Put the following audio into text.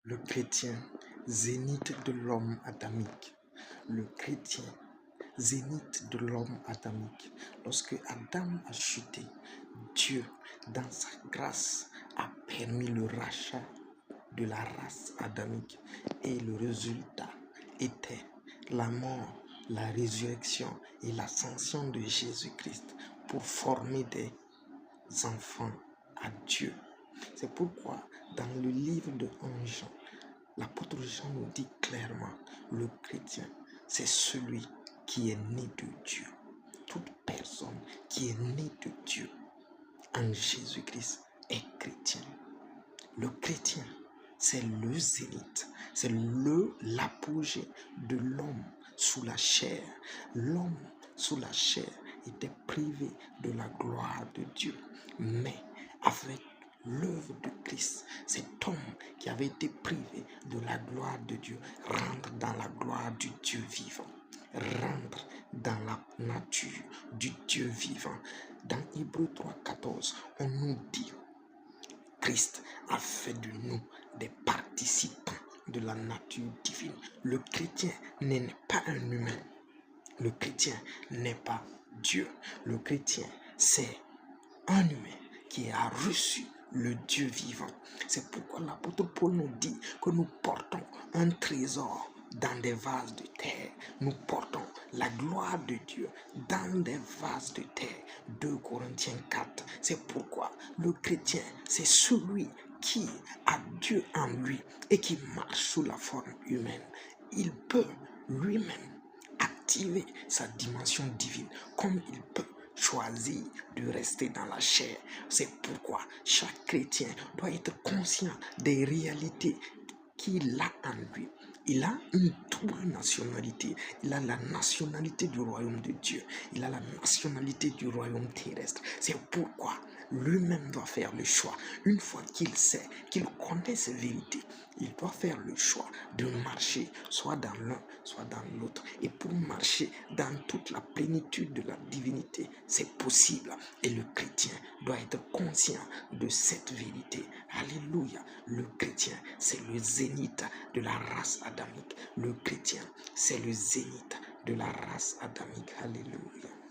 Le chrétien, zénith de l'homme adamique. Le chrétien, zénith de l'homme adamique. Lorsque Adam a chuté, Dieu, dans sa grâce, a permis le rachat de la race adamique. Et le résultat était la mort, la résurrection et l'ascension de Jésus-Christ pour former des enfants à Dieu. C'est pourquoi dans le livre de 1 Jean, l'apôtre Jean nous dit clairement, le chrétien, c'est celui qui est né de Dieu. Toute personne qui est née de Dieu en Jésus-Christ est chrétien. Le chrétien, c'est le zénith, c'est l'apogée de l'homme sous la chair. L'homme sous la chair était privé de la gloire de Dieu. Mais avec l'œuvre de Christ, cet homme qui avait été privé de la gloire de Dieu rentre dans la gloire du Dieu vivant, rentre dans la nature du Dieu vivant. Dans Hébreux 3,14, on nous dit Christ a fait de nous des participants de la nature divine. Le chrétien n'est pas un humain. Le chrétien n'est pas Dieu. Le chrétien, c'est un humain qui a reçu le Dieu vivant. C'est pourquoi l'apôtre Paul nous dit que nous portons un trésor dans des vases de terre. Nous portons la gloire de Dieu dans des vases de terre. 2 Corinthiens 4. C'est pourquoi le chrétien, c'est celui qui a Dieu en lui et qui marche sous la forme humaine. Il peut lui-même activer sa dimension divine comme il peut choisir de rester dans la chair. C'est pourquoi chaque chrétien doit être conscient des réalités qu'il a en lui. Il a une double nationalité. Il a la nationalité du royaume de Dieu. Il a la nationalité du royaume terrestre. C'est pourquoi lui-même doit faire le choix. Une fois qu'il sait, qu'il connaît ces vérités, il doit faire le choix de marcher soit dans l'un, soit dans l'autre. Et pour marcher dans toute la plénitude de la divinité, c'est possible. Et le chrétien doit être conscient de cette vérité. Alléluia. Le chrétien, c'est le zénith de la race adamique. Le chrétien, c'est le zénith de la race adamique. Alléluia.